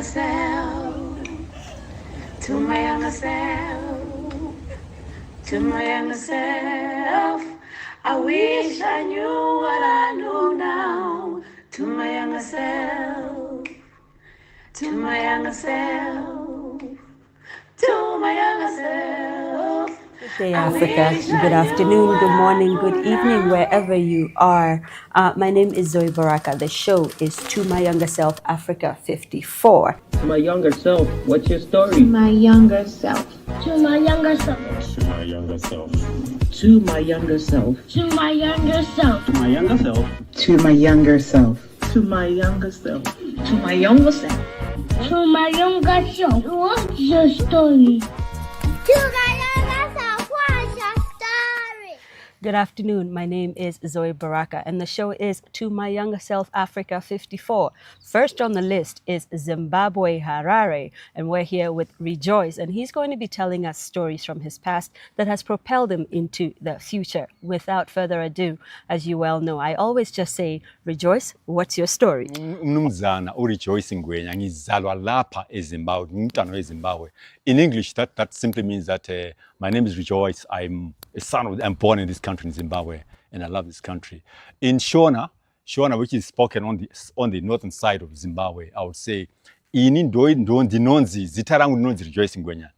younger self, to my younger self, to my younger self. I wish I knew what I know now. To my younger self, to my younger self, to my younger self. Good day, Africa. Good afternoon, good morning, good evening, wherever you are. My name is Zoe Baraka. The show is To My Younger Self, Africa 54. To my younger self, what's your story? To my younger self. To my younger self. To my younger self. To my younger self. To my younger self. To my younger self. To my younger self. To my younger self. To my younger self. To my younger self. What's your story? To my younger self, what's your story? Good afternoon. My name is Zoe Baraka, and the show is To My Younger Self, Africa 54. First on the list is Zimbabwe Harare, and we're here with Rejoice, and he's going to be telling us stories from his past that has propelled him into the future. Without further ado, as you well know, I always just say, Rejoice, what's your story? Mnumzana uRejoice Ngwenya ngizalwa lapha eZimbabwe, ngumntwana weZimbabwe. In English, that simply means that my name is Rejoice. I'm born in this country in Zimbabwe, and I love this country. In Shona, which is spoken on the northern side of Zimbabwe, I would say, ini ndinonzi zita rangu ndinonzi Rejoice Ngwenya.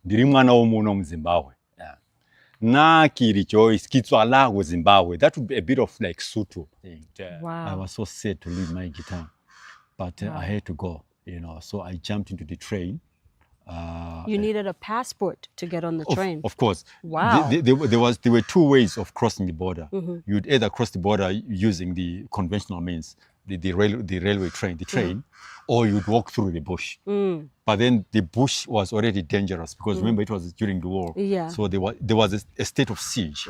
Ndiri mwana womuno muZimbabwe. Naki Rejoice kitswala Zimbabwe. That would be a bit of like Sotho. Wow. I was so sad to leave my guitar, but I had to go, so I jumped into the train. You needed a passport to get on the train. Of course. Wow. There were two ways of crossing the border. Mm-hmm. You'd either cross the border using the conventional means, the railway train, or you'd walk through the bush. But then the bush was already dangerous because remember it was during the war. Yeah. So there was a state of siege.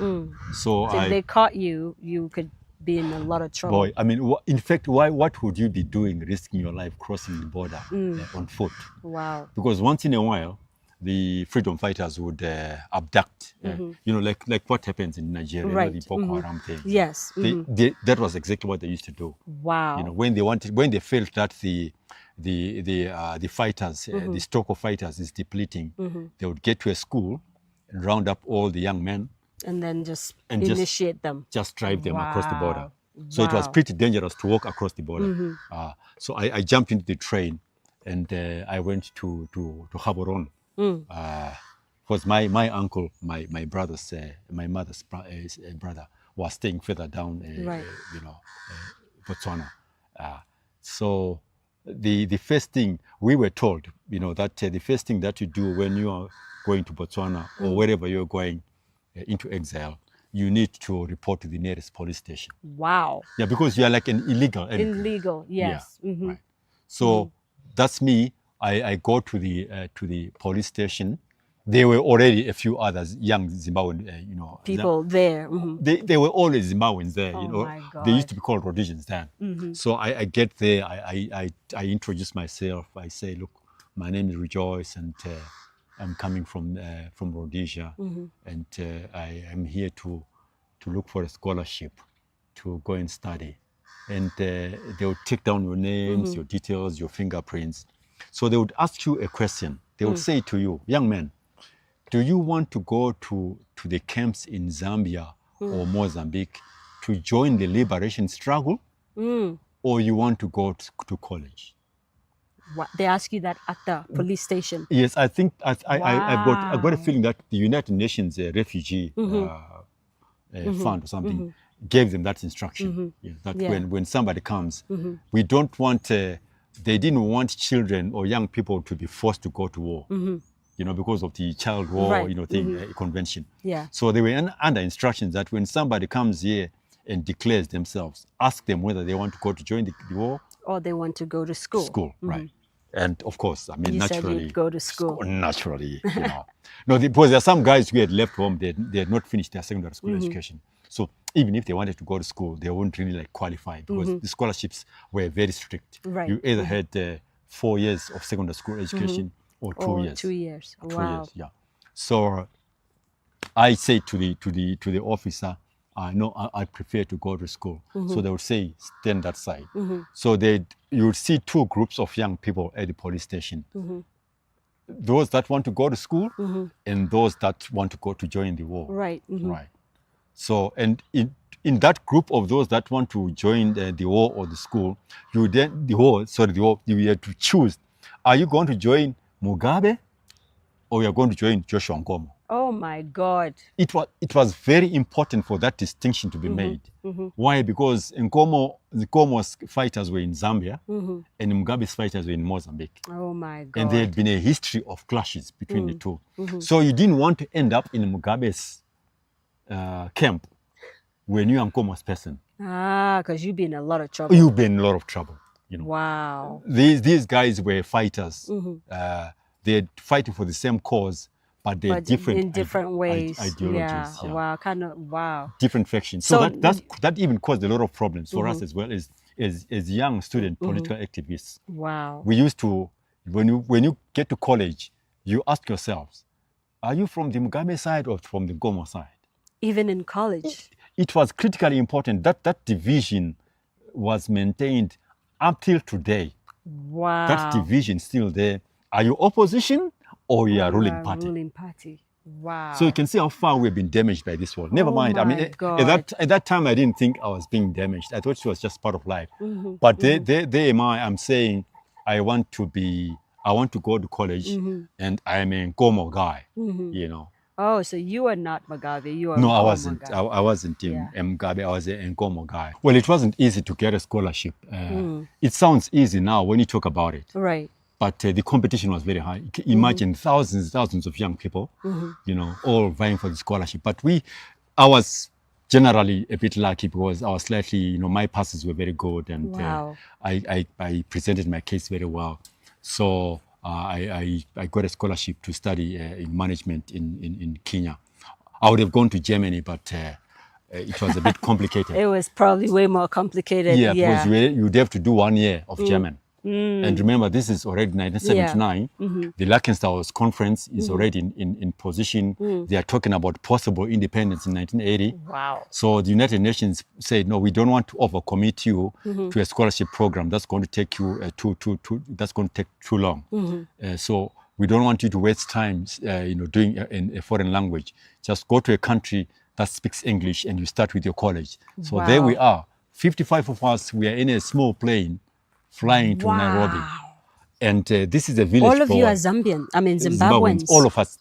So if they caught you, you could be in a lot of trouble. Boy, I mean, in fact, what would you be doing risking your life crossing the border on foot? Wow. Because once in a while, the freedom fighters would abduct, like what happens in Nigeria, Right. the Boko Haram thing. Yes. That was exactly what they used to do. Wow. When they felt that the fighters, the stock of fighters is depleting, they would get to a school and round up all the young men. And then initiate them. Just drive them across the border. Wow. So it was pretty dangerous to walk across the border. So I jumped into the train and I went to Gaborone. Because my uncle, my brother's, my mother's brother was staying further down, Botswana. So the first thing we were told, that the first thing that you do when you are going to Botswana or wherever you're going into exile, you need to report to the nearest police station. Wow. Yeah, because you are like an illegal. Illegal, yes. Yeah, right. So that's me. I go to the police station. There were already a few others, young Zimbabwean, people there. They were always Zimbabweans there. My God. They used to be called Rhodesians then. So I get there. I introduce myself. I say, look, my name is Rejoice, and I'm coming from Rhodesia, and I am here to look for a scholarship to go and study. And they would take down your names, your details, your fingerprints. So they would ask you a question. They would say to you, young man, do you want to go to the camps in Zambia or Mozambique to join the liberation struggle, or you want to go to college? What? They ask you that at the police station? Yes, I think I've got a feeling that the United Nations Refugee Fund or something gave them that instruction. When somebody comes, we don't want, they didn't want children or young people to be forced to go to war, because of the child war, convention. Yeah. So they were under instructions that when somebody comes here and declares themselves, ask them whether they want to go to join the war. Or they want to go to school. Right. And of course, I mean, you naturally. Said you'd go to school. Naturally, No, because there are some guys who had left home, they had not finished their secondary school education. So even if they wanted to go to school, they wouldn't really qualify because the scholarships were very strict. Right. You either had 4 years of secondary school education or 2 years. 2 years. Or 2 wow. years, yeah. So I say to the officer, no, I prefer to go to school. So they would say, stand that side. So you would see two groups of young people at the police station. Those that want to go to school and those that want to go to join the war. Right. Right. So, and in that group of those that want to join the war or the school, you have to choose. Are you going to join Mugabe or you are going to join Joshua Nkomo? Oh my God. It was very important for that distinction to be made. Why? Because Nkomo's fighters were in Zambia and Mugabe's fighters were in Mozambique. Oh my God. And there had been a history of clashes between the two. So you didn't want to end up in Mugabe's camp when you are Nkomo's person. Because you've been in a lot of trouble. You've been in a lot of trouble. You know. Wow. These guys were fighters. They're fighting for the same cause, but they're different in different ways. Ideologies. Yeah. Wow. Kind of. Wow. Different factions. So that even caused a lot of problems for us as well as young student political activists. Wow. We used to, when you get to college, you ask yourselves, are you from the Mugabe side or from the Nkomo side? Even in college. It was critically important that that division was maintained up till today. Wow. That division still there. Are you opposition or you are ruling party? Ruling party. Wow. So you can see how far we've been damaged by this war. Never mind. I mean, at that time, I didn't think I was being damaged. I thought it was just part of life. But there am I'm saying I want to go to college and I'm a Nkomo guy, you know. Oh, so you are not Mugabe, you are No, I Nkomo wasn't. guy. I wasn't Mugabe, I was a Nkomo guy. Well, it wasn't easy to get a scholarship. It sounds easy now when you talk about it. Right. But the competition was very high. Imagine thousands of young people, you know, all vying for the scholarship. But I was generally a bit lucky because I was slightly, you know, my passes were very good and I presented my case very well. So I got a scholarship to study in management in Kenya. I would have gone to Germany, but it was a bit complicated. It was probably way more complicated. Yeah, because you'd have to do 1 year of German. And remember, this is already 1979. The Lakenstaus Conference is already in position. They are talking about possible independence in 1980. Wow. So the United Nations said, no, we don't want to overcommit you to a scholarship program. That's going to take you that's going to take too long. So we don't want you to waste time, you know, doing in a foreign language. Just go to a country that speaks English and you start with your college. So there we are. 55 of us, we are in a small plane flying to Nairobi. And this is a village. All of you are Zambian, I mean Zimbabweans. All of us.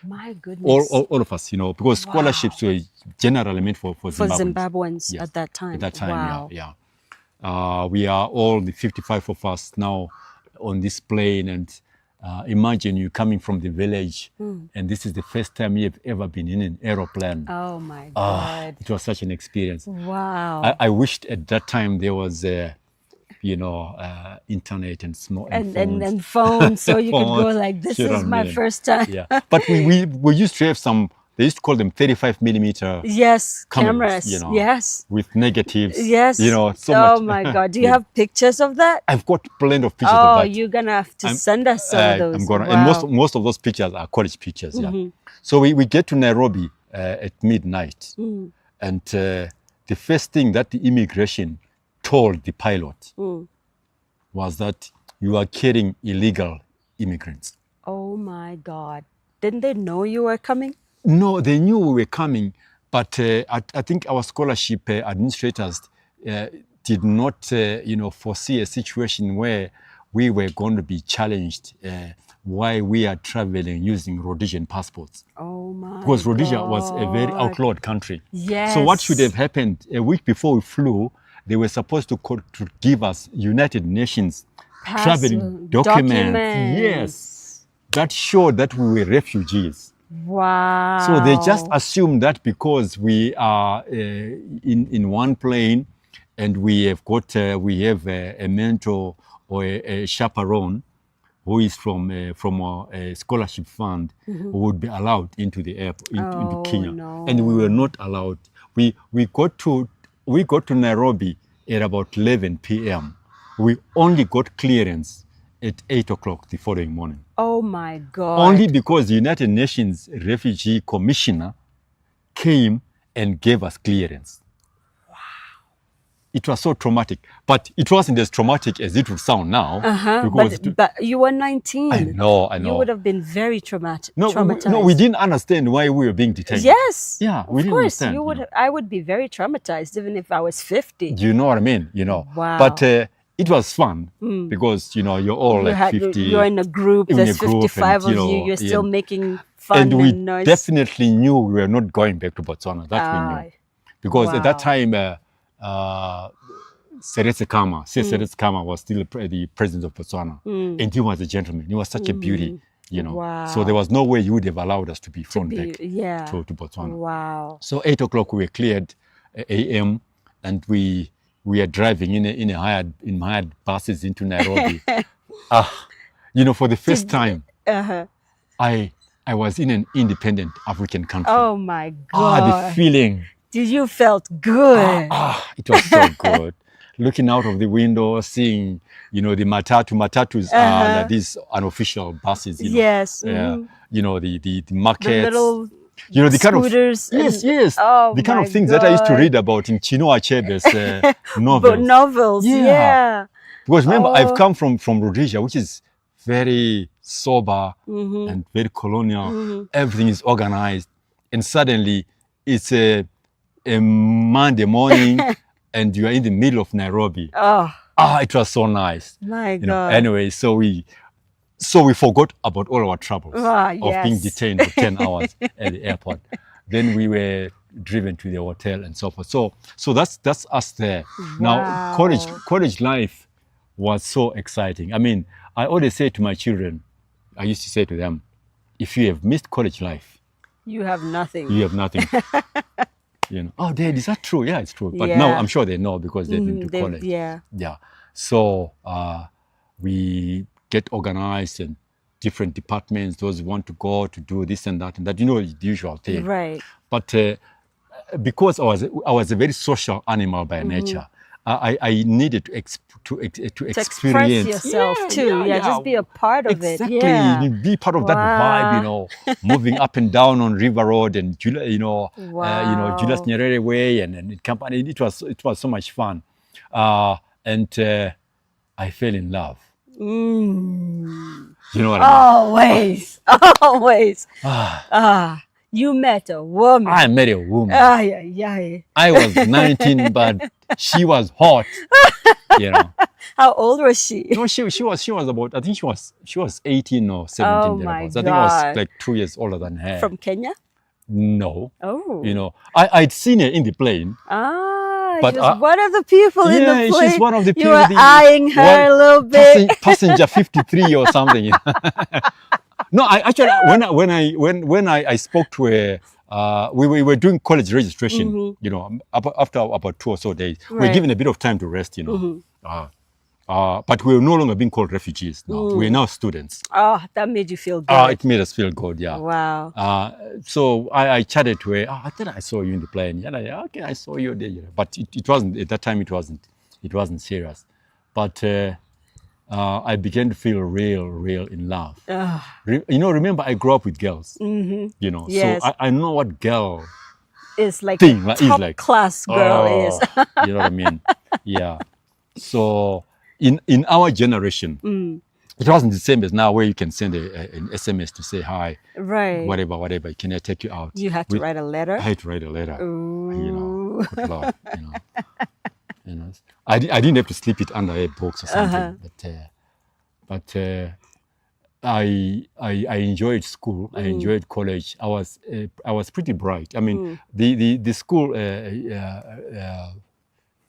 My goodness. All of us, you know, because scholarships were generally meant for Zimbabweans. For Zimbabweans at that time. At that time, yeah. We are all the 55 of us now on this plane and imagine you coming from the village and this is the first time you've ever been in an aeroplane. Oh my God. It was such an experience. Wow. I wished at that time there was you know, internet and and phones, so you could go like, this is my first time. Yeah, but we used to have some. They used to call them 35 millimeter. Yes, cameras. You know, yes, with negatives. Yes, you know, so oh much. My God, do you have pictures of that? I've got plenty of pictures of that. Oh, you're gonna have to send us some of those. I'm gonna, wow. and most of those pictures are college pictures. Yeah. So we get to Nairobi at midnight, and the first thing that the immigration told the pilot was that you are carrying illegal immigrants. Oh my God. Didn't they know you were coming? No, they knew we were coming, but I think our scholarship administrators did not, you know, foresee a situation where we were going to be challenged why we are traveling using Rhodesian passports. Oh my Because Rhodesia God. was a very outlawed country. Yes. So what should have happened a week before we flew, they were supposed to give us United Nations traveling documents. Yes. That showed that we were refugees. Wow. So they just assumed that because we are in one plane and we have got a mentor or a chaperone who is from a scholarship fund who would be allowed into the airport into Kenya. No. And we were not allowed. We got to Nairobi at about 11 p.m. We only got clearance at 8 o'clock the following morning. Oh my God. Only because the United Nations Refugee Commissioner came and gave us clearance. Wow. It was so traumatic, but it wasn't as traumatic as it would sound now. But you were 19. I know. You would have been very traumatized. No, we didn't understand why we were being detained. Yes. Yeah, we didn't understand. I would be very traumatized even if I was 50. Do you know what I mean? Wow. But it was fun because, you're all like 50. You're in a group, there's 55 of you, you're still making fun and we noise. Definitely knew we were not going back to Botswana. That we knew. Because at that time, Seretse Khama was still the president of Botswana. And he was a gentleman. He was such a beauty, Wow. So there was no way you would have allowed us to be flown back to Botswana. Wow. So 8 o'clock we were cleared a.m. and we are driving in hired buses into Nairobi. For the first time, I was in an independent African country. Oh my God. The feeling. Did you felt good? It was so good. Looking out of the window, seeing, the matatus are like these unofficial buses. Yes. The markets. The little the kind of scooters. Yes. Oh the kind my of things God. that I used to read about in Chinua Achebe's novels. Novels, yeah. Because remember, I've come from Rhodesia, which is very sober and very colonial. Everything is organized, and suddenly it's a Monday morning, and you are in the middle of Nairobi. It was so nice. My God. Anyway, so we forgot about all our troubles of being detained for 10 hours at the airport. Then we were driven to the hotel and so forth. So that's us there. Wow. Now, college life was so exciting. I mean, I always say to my children, I used to say to them, if you have missed college life, you have nothing. You have nothing. Oh, Dad, is that true? Yeah, it's true. But now I'm sure they know because they've been to college. Yeah. So we get organized and different departments, those who want to go to do this and that, the usual thing. Right. But because I was a very social animal by nature, I needed to experience. Express yourself too. Just be a part of it. Exactly. Be part of that vibe, moving up and down on River Road and Julius Nyerere Way and company. It was so much fun. And I fell in love. You know what I mean? Always. You met a woman. I met a woman. I was 19, but she was hot. How old was she? No, she was about, I think she was 18 or 17. Oh my God. I think I was like 2 years older than her. From Kenya? No. Oh. I'd seen her in the plane. But she was one of the people in the plane. She's one of the people. You were eyeing her a little bit. Passenger 53 or something. No, I actually when I spoke to her, we were doing college registration. After about 2 or so days, we were given a bit of time to rest. But we were no longer being called refugees. Now we're now students. That made you feel good. It made us feel good. Yeah. Wow. So I chatted to her. I thought I saw you in the plane. Yeah, okay, I saw you there. But it wasn't at that time. It wasn't serious. But I began to feel real in love. Remember I grew up with girls. Yes. So I know what girl is like thing a top class girl is. You know what I mean? Yeah. So in our generation, it wasn't the same as now where you can send an SMS to say hi. Right. Whatever. Can I take you out? You had to write a letter? I had to write a letter. Ooh. Good Lord, I didn't have to slip it under a box or something. But I enjoyed school. I enjoyed college. I was pretty bright. I mean, the school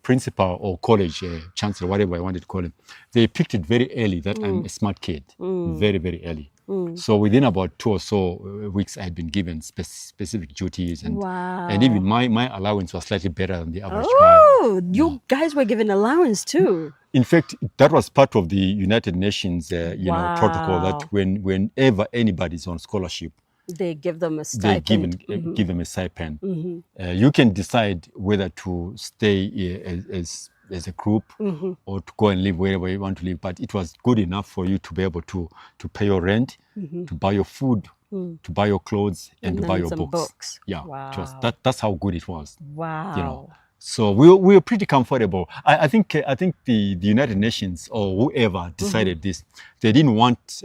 principal or college chancellor, whatever I wanted to call him, they picked it very early that I'm a smart kid, very, very early. So within about 2 or so weeks, I had been given specific duties, and even my allowance was slightly better than the average guy. You guys were given allowance too. In fact, that was part of the United Nations, protocol that whenever anybody's on scholarship, they give them a stipend. They give them a stipend. You can decide whether to stay as a group or to go and live wherever you want to live. But it was good enough for you to be able to pay your rent, to buy your food, to buy your clothes and to then buy your some books. Yeah, Wow. it was, that's how good it was. Wow. You know, so we were pretty comfortable. I think the United Nations or whoever decided this, they didn't want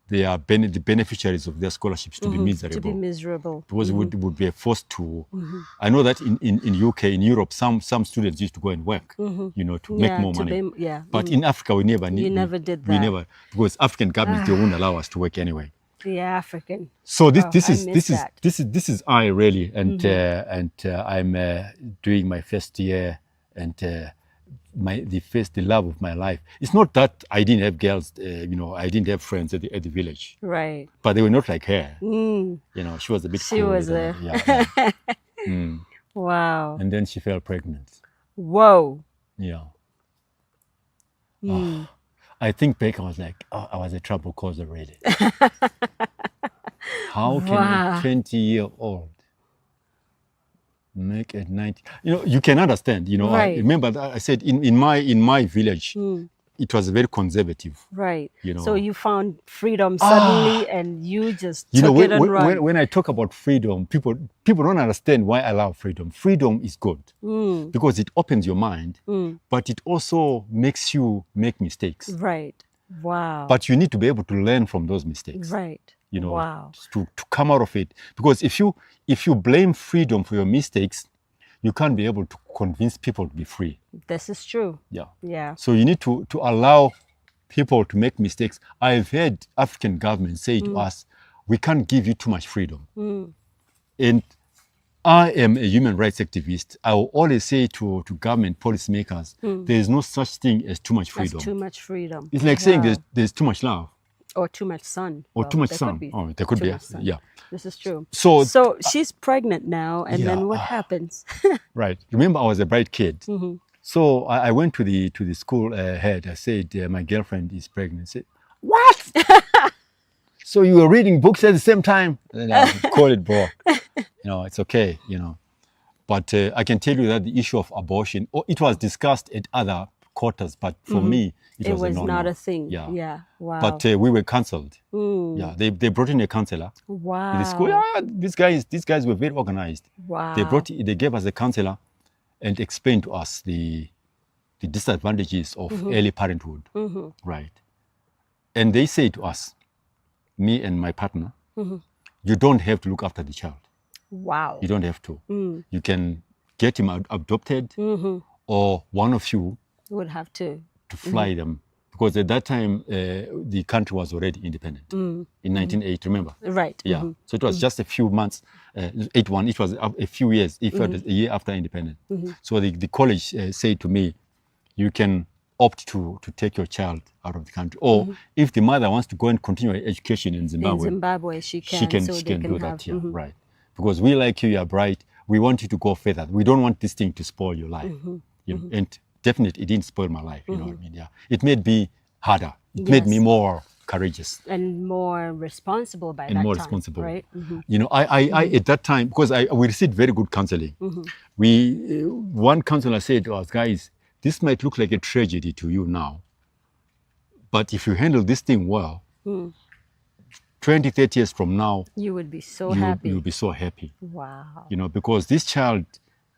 the beneficiaries of their scholarships to be miserable. To be miserable. Because it would be forced to. I know that in UK, in Europe, some students used to go and work, you know, to make more money. But in Africa, we never did that. We never, because African governments, they wouldn't allow us to work anyway. The African. So this that. is I really, and I'm doing my first year, and the love of my life. It's not that I didn't have girls, you know, I didn't have friends at the village, right? But they were not like her. You know, she was a bit. She cool, was a. Yeah. Wow. And then she fell pregnant. Whoa. Yeah. I think back, I was like, oh, I was a trouble causer, really. How can a 20-year-old make a 90? You know, you can understand. You know, right. I remember that I said in my village, it was very conservative. Right. You know, so you found freedom suddenly, and you just took it and run. When I talk about freedom, people don't understand why I love freedom. Freedom is good because it opens your mind, but it also makes you make mistakes. Right. Wow. But you need to be able to learn from those mistakes. Right. You know, wow. to come out of it. Because if you blame freedom for your mistakes, you can't be able to convince people to be free. This is true. Yeah. Yeah. So you need to allow people to make mistakes. I've heard African governments say to us, we can't give you too much freedom. And I am a human rights activist. I will always say to government policymakers, there is no such thing as too much freedom. That's too much freedom. It's like saying there's too much love. Or too much sun. Or too much sun. Oh, there could be. Yeah. This is true. So she's pregnant now, and then what happens? Right. Remember, I was a bright kid. So I went to the school head. I said, my girlfriend is pregnant. I said, what? So you were reading books at the same time? And I call it, bro. You know, it's okay, you know. But I can tell you that the issue of abortion, it was discussed at other quarters, but for me, it was not a thing. Yeah. Yeah. Wow. But we were cancelled. Yeah. They brought in a counselor. Wow. In the school. These guys were very organized. Wow. They gave us a counselor and explained to us the disadvantages of early parenthood. Right. And they say to us, me and my partner, you don't have to look after the child. Wow. You don't have to. You can get him adopted, or one of you would have to fly them, because at that time the country was already independent in 1980. Remember? Right. Yeah. So it was just a few months. It was a few years. If it was a year after independence. So the college said to me, you can opt to take your child out of the country, or if the mother wants to go and continue her education in Zimbabwe, she can do that here, right? Because we like you are bright. We want you to go further. We don't want this thing to spoil your life. You know, and definitely it didn't spoil my life. You know what I mean? Yeah. It made me harder. It made me more courageous and more responsible by and that more time, responsible. Right? You know, I at that time, because we received very good counseling. One counselor said to us, guys, this might look like a tragedy to you now, but if you handle this thing well, 20, 30 years from now, you would be so happy. You'll be so happy. Wow. You know, because this child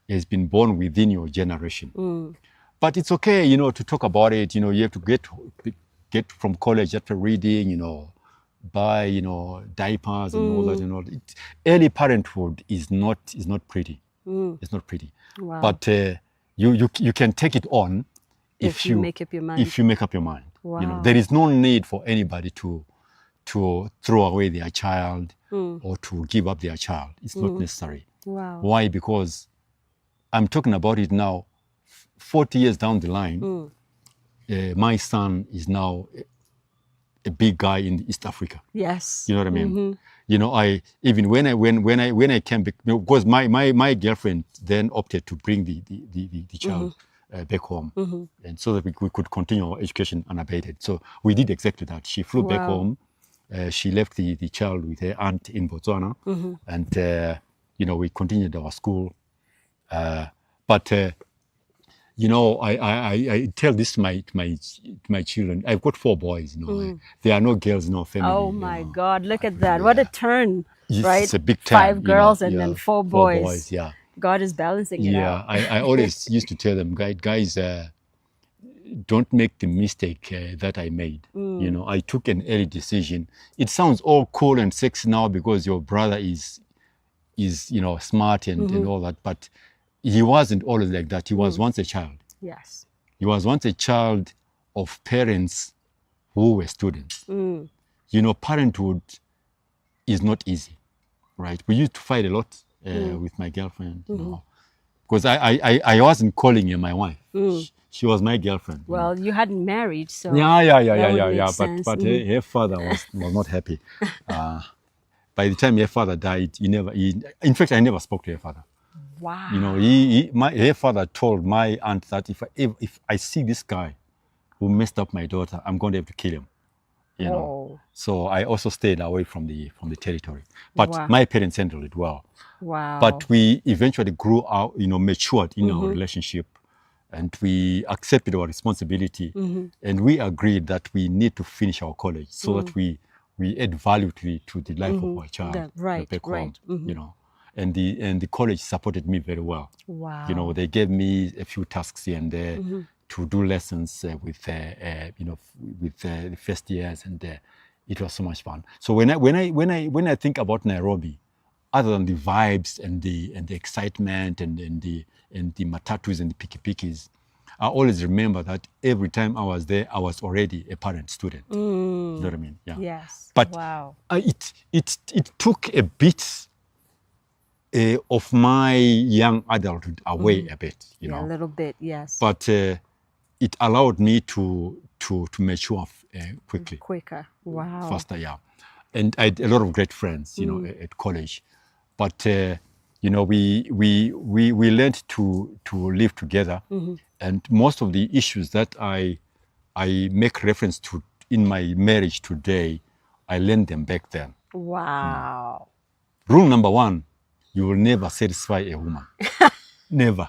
has been born within your generation. But it's okay, you know, to talk about it. You know, you have to get from college after reading, you know, buy, you know, diapers and all that and all. Early parenthood is not pretty. It's not pretty. Wow. But you can take it on if you make up your mind. If you make up your mind. Wow. You know, there is no need for anybody to throw away their child or to give up their child. It's not necessary. Wow. Why? Because I'm talking about it now. 40 years down the line, my son is now a big guy in East Africa. Yes. You know what I mean? You know, when I came back, because my girlfriend then opted to bring the child back home, and so that we could continue our education unabated. So we did exactly that. She flew back home. She left the child with her aunt in Botswana, and you know, we continued our school. But You know, I tell this to my children. I've got 4 boys. You know, there are no girls in our family. Oh you my know. God! Look at that! What a turn, right? It's a big turn. 5 girls and then 4 4 boys. Yeah. God is balancing it Yeah. out. I always used to tell them, guys, don't make the mistake that I made. You know, I took an early decision. It sounds all cool and sexy now because your brother is you know, smart and all that, but he wasn't always like that. He was once a child. Yes. He was once a child of parents who were students. You know, parenthood is not easy, right? We used to fight a lot with my girlfriend, you know, because I wasn't calling her my wife. She was my girlfriend. Well, you hadn't married, so Yeah. Sense. But her father was not happy. By the time her father died, in fact, I never spoke to her father. Wow. You know, her father told my aunt that if I see this guy who messed up my daughter, I'm going to have to kill him. You know, so I also stayed away from the territory. But my parents handled it well. Wow. But we eventually grew out, you know, matured in our relationship, and we accepted our responsibility, and we agreed that we need to finish our college so that we add value to the life of our child back home. You know, and the college supported me very well. Wow. You know, they gave me a few tasks here and there to do lessons with the first years, and it was so much fun. So when I think about Nairobi, other than the vibes and the excitement and the matatus and the pikipikis, I always remember that every time I was there, I was already a parent student. You know what I mean? Yeah. Yes. But wow. It took a bit of my young adulthood away a bit, you know. A little bit, yes. But it allowed me to mature quickly. Quicker. Wow. Faster, yeah. And I had a lot of great friends, you know, at college. But you know, we learned to live together, and most of the issues that I make reference to in my marriage today, I learned them back then. Wow. Rule number 1: you will never satisfy a woman. Never.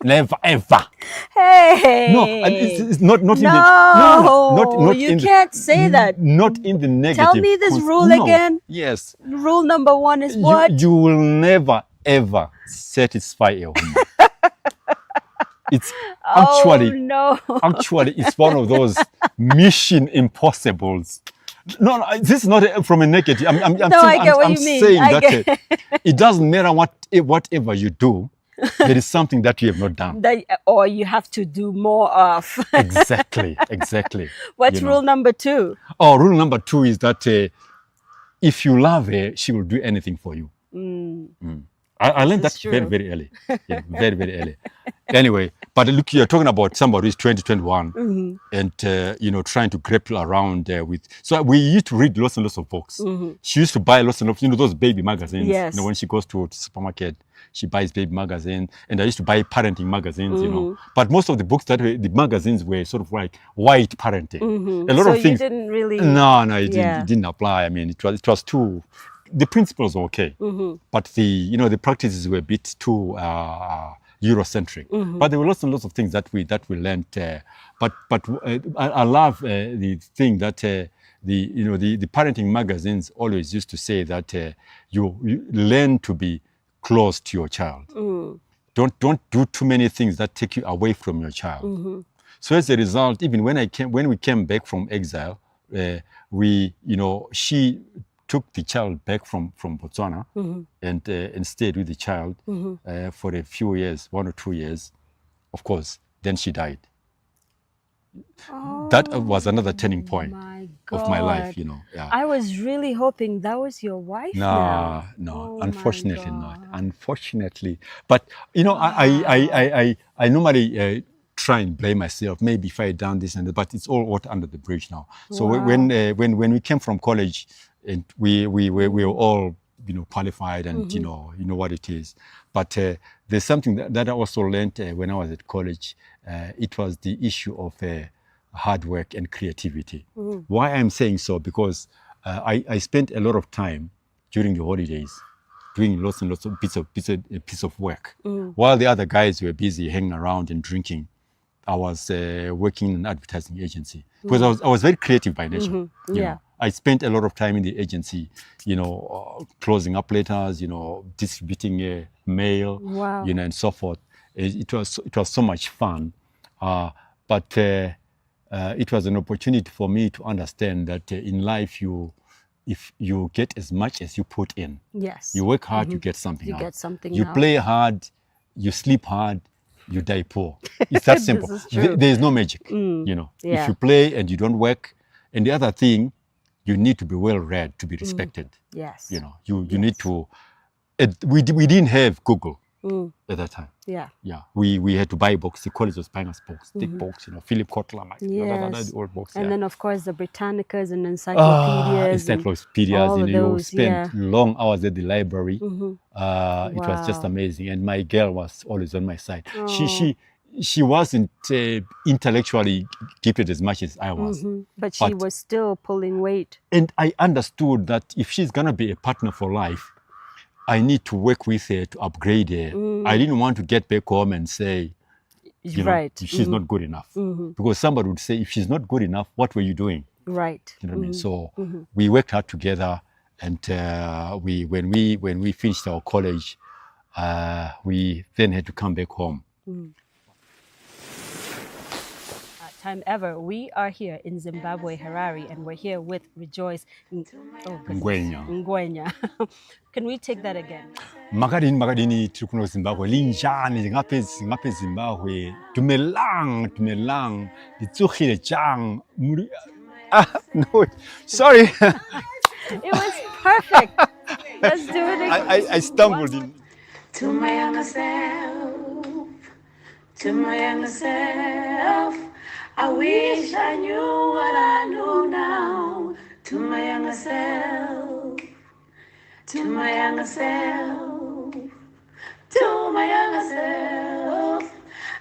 Never ever. Hey. No, and it's not in the not you can't say that. Not in the negative. Tell me this rule again. Yes. Rule number 1 is what? You will never ever satisfy a woman. It's actually it's one of those mission impossibles. No, this is not from a negative. I'm saying that it doesn't matter whatever you do. There is something that you have not done. Or you have to do more of. Exactly. What's rule number 2? Oh, rule number 2 is that if you love her, she will do anything for you. I learned that very, very early. Yeah, very, very early. Anyway, but look, you're talking about somebody who's 20, 21 and, you know, trying to grapple around with. So we used to read lots and lots of books. She used to buy lots and lots, you know, those baby magazines. Yes. You know, when she goes to a supermarket, she buys baby magazines. And I used to buy parenting magazines, you know. But most of the books the magazines were sort of like white parenting. A lot of things. You didn't really. No, it didn't apply. I mean, it was too. The principles were okay, but the practices were a bit too Eurocentric. But there were lots and lots of things that we learned. But I love the thing that the parenting magazines always used to say that you learn to be close to your child. Don't do too many things that take you away from your child. So as a result, even when we came back from exile, she took the child back from Botswana and stayed with the child for a few years, 1 or 2 years. Of course, then she died. That was another turning point of my life, you know. Yeah. I was really hoping that was your wife. No, unfortunately not. Unfortunately, but you know, I normally try and blame myself. Maybe if I had done this and that, but it's all water under the bridge now. So when we came from college, and we were all, you know, qualified and you know what it is. But there's something that I also learned when I was at college. It was the issue of hard work and creativity. Why I'm saying so? Because I spent a lot of time during the holidays doing lots and lots of piece of work. While the other guys were busy hanging around and drinking, I was working in an advertising agency because I was very creative by nature. You know. I spent a lot of time in the agency, closing up letters, distributing mail, and so forth. It was so much fun, but it was an opportunity for me to understand that in life if you get as much as you put in. Yes. You work hard, you get something out. You get something You out. play hard, you sleep hard, you die poor. It's that simple. This is true. There is no magic, If you play and you don't work, and the other thing, you need to be well read to be respected. Yes. You need to. We didn't have Google at that time. Yeah. Yeah. We had to buy books. The college was buying us books, thick books. Philip Kotler, Yes. the old books. And then of course the Britannicas and encyclopedias. Encyclopedias. all of You those, spent long hours at the library. It was just amazing, and my girl was always on my side. She wasn't intellectually gifted as much as I was. But she was still pulling weight. And I understood that if she's going to be a partner for life, I need to work with her to upgrade her. I didn't want to get back home and say, she's not good enough. Because somebody would say, if she's not good enough, what were you doing? Right. You know what I mean? So we worked hard together, and when we finished our college, we then had to come back home. Time ever. We are here in Zimbabwe, Harare, and we're here with Rejoice Ngwenya. Can we take that again? Makadini tiri kuno Zimbabwe linjani ngapha Zimbabwe dumelang litsogile jang no sorry. It was perfect. Let's do it again. I stumbled in. To my younger self, to my younger self, I wish I knew what I know now. To my younger self, to my younger self, to my younger self,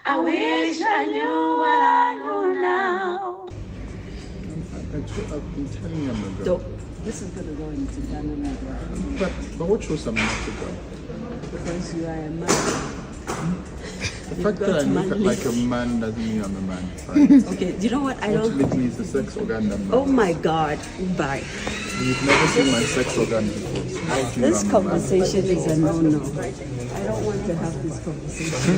I wish I knew what I know now. I've been telling you I'm a girl. This is going to go into Ghana. But what shows I'm not a girl? Because you are a man. The fact that I look like a man doesn't mean I'm a man. Right? Okay, do you know what? I don't. Ultimately, it's a sex organ that Oh my God! Bye. You've never seen my sex organ before. So how do you know This I'm a man? conversation is a no-no. I don't want to have this conversation.